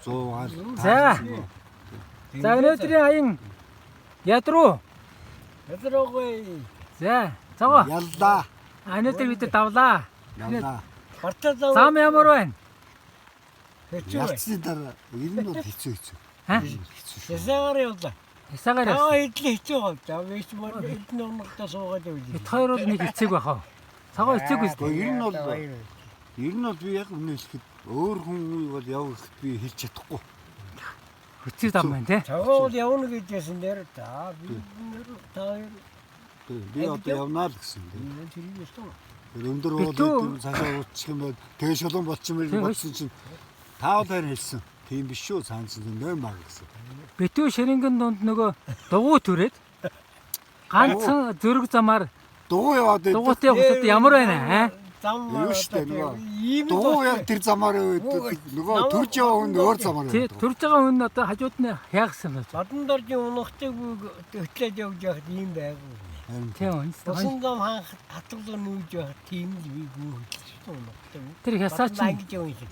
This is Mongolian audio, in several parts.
100-аар. За өнөөдрийн аян ядруу. Ядруугүй. За цогоо. Яллаа. Өнөөдөр бид нар давлаа. Яллаа. Бартаа Зам ямар байна? Ялцны дараа ер нь бол хэцүү. Ха? Ясаагаар явлаа. Ясаагаар Аа хэдл хэцүү гоо. За вич мөр эдний ногтой суугаад явлаа. бид хоёр бол нэг хэцээг байх аа. Цогоо хэцээг үст. Ер нь бол би яг үнэ хэлэхэд өөр хүн бол явахд би хэлж чадахгүй. Хэцүү зам байна те. Цагаа бол явна гэжсэн дээр та би та Би одоо явнаа л гэсэн. тэрийг өстөө. Өндөр уулын цаашаа уучих юм бол тэгээ шулуун болчихмэр болсон чинь та бол харин хэлсэн. Тийм биш шүү цаанцсан нөө маг гэсэн. Битүү ширэнгэн дунд нөгөө дугуй түрээд ганцхан зөрөг замаар Дугуй яваад дугуйтай хусад ямар байна аа? Зам юу штэ нөгөө ийм дугуй яг тэр замаар нөгөө төрж яваа хүн өөр замаар Тий төрж байгаа хүн одоо хажууд нь яагсан байж. Бадан доржийн унахтыг хөтлөөд явж яхад ийм байгуу. Тийм үнэ. Усан зам хатгалуу нүүж яхад тийм л би гүү хөтлөж унахтыг. Тэр хасаа чинь ангиж явна шиг.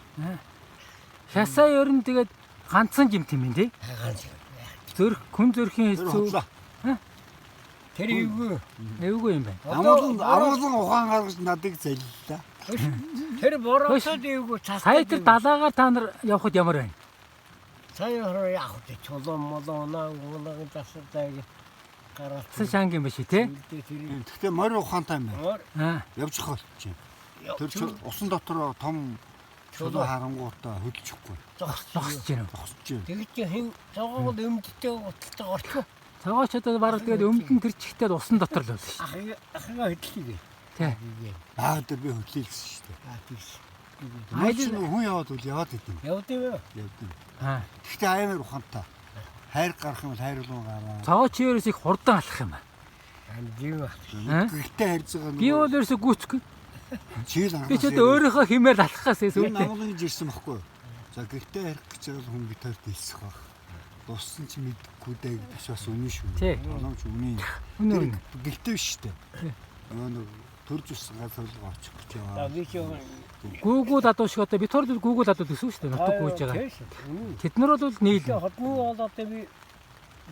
хасаа ер нь тэгээд ганцхан жимт юм тий. Зөрх хүн зөрхийн хэцүү. Тэр эвгүй. Эвгүй юм байна. Амгалан ухаан гаргаж надыг заллаа. Тэр боросод эвгүй цаас. Сая тэр далаагаар та нар явхад ямар байна? Сая хөрөө явах гэж чулуун молоонаа уулагын тасалтай гараад. Цас шанг юм биш тий. Гэхдээ морь ухаантай юм байна. Аа. Явж хол чинь. Тэр чинь усан дотор том чулуу харангуутаа хөдөлчихгүй. Зогсож байна. Зогсож байна. Тэгж хэн цогоогод өмдөлтөй уталтай орчих. Цагаач одоо бараг тэгээд өмдөн тэр чихтэй усан дотор л байсан шүү. Ахыгаа хөдлөе. Тий. Аа тэр би хөдлөе гэсэн шүү дээ. Тийш. Айлын хүн яваад үл яваад идэв. Явд юм уу? Явдсан. Аа. Гэхдээ аймаар ухаантай. Хайр гарах юм бол хайрлуун гараа. Цагаач ерөөс их хурдан алах юм аа. Жим бах. Гэртээ харьж байгаа Би бол ерөөсө гүцэхгүй. чийл Би ч одоо өөрийнхөө химээр алхахаас энэ эсвэл амгалан гэж ирсэн байхгүй юу? За гэртээ харих гэж байгаа хүн гитарт хэлсэх баг. Дуссан чи мэдхгүй дээ гэж бас үнэн шүү. Тий. Боломж үнэн. үнэн. Гэртээ биш шүү дээ. Нөгөө төрж усан газар руу очих гэж За яваа. би ч Гүүгүү дадуу шиг одоо бид хоёр л гүүгүү дадуу гэсэн шүү дээ. Нутаг гүйж байгаа. Тэд нар бол нийл. Хотны бол одоо би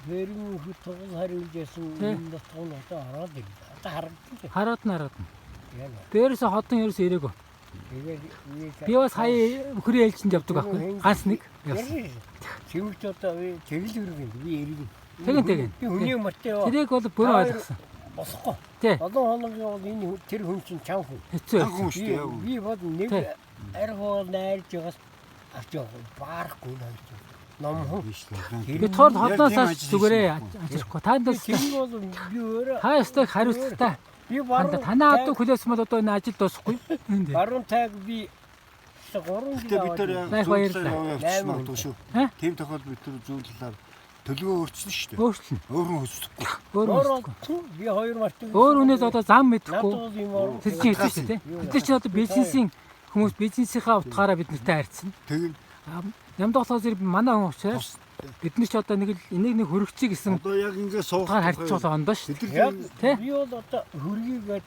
хэрэг хөт тугал хариулж ясан энэ дотгон одоо ороод юм. Одоо харагдсан. Хараад нараад. Яа. Дээрээс хотон ерөөс ирээгүй. Тэгээд Би бас хаяа өхрийн ээлжинд явдаг байхгүй. Ганц нэг. явсан. чимэгч одоо би тэгэл өргөн би эргэн. Тэгэн. Би хүний мөртэй яваа. Тэрийг бол бүрэн ойлгосон. Босхгүй. Тий. Одоо хоногийн бол энэ тэр хүн чинь чам хүн. Хэцүү. Хүн шүү дээ. Би бод нэг Тий. архоо найрж байгаас авч явах баарахгүй найрж. Ном хүн. Биш дээ. Бид хоёр хотноос зүгээрээ ажирахгүй. Танд бас Тэр бол би өөрөө та ястай хариуцлагатай. би баруун Танаа адуу хүлээсэн бол одоо энэ ажил дуусахгүй. Энд. баруун таг би 3 Гэтэ бид нар Найх баярлалаа. явчихсан байна шүү. Ха? Тийм тохиол бид нар зүүн талаар төлөвөө өөрчилсөн шүү дээ. Өөрчлөн. Өөр хүн хөсөхгүй. Өөр Өөр би 2 мартын Өөр үнээс одоо зам мэдэхгүй. надад юм орон Тэр чинь хэцүү шүү дээ. Бид нар чинь одоо бизнесийн хүмүүс бизнесийнхаа утгаараа бид нартай харьцсан. Тэгэл Нямдголоо зэрэг манай хүн учраас бид нар ч одоо нэг л энийг нэг хөрөгчий гэсэн одоо яг ингэ суух утгаар харьцуулах ондоо шүү дээ. яг Тий. би бол одоо хөргийгээд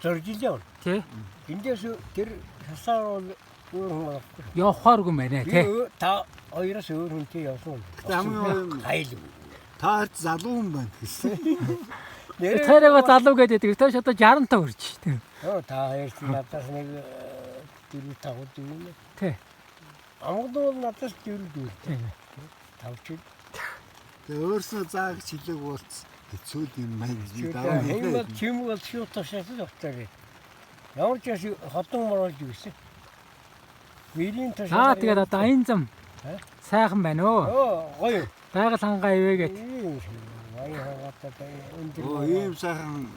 зорж илээ. Тий. Эндээс тэр хасаар бол өөр хүн байхгүй. Явахааргүй юм байна Би тий. та хоёроос өөр хүнтэй явсан. хамгийн хайл. та харц залуу хүн байна гэсэн. Тэрээгээ залуу гэдэг. Тэш одоо 60 та хүрч шүү дээ. Та хоёр чинь надаас нэг дөрөв тагууд юм. Тий. Амгадуу надаас дөрөв. Тий. Тавч. Тэгээ өөрснөө заа гэж хэлээг болц. Хэцүү юм байна. Энэ бол чим бол шууташаас өгтөө. Ямар ч яш хотон морож юусэн. Вилийн таш. Тэгээд одоо аян зам сайхан байна өө. Гоё. Байгаль хангаа ивэгээд. Гоё хаагаад Оо ийм сайхан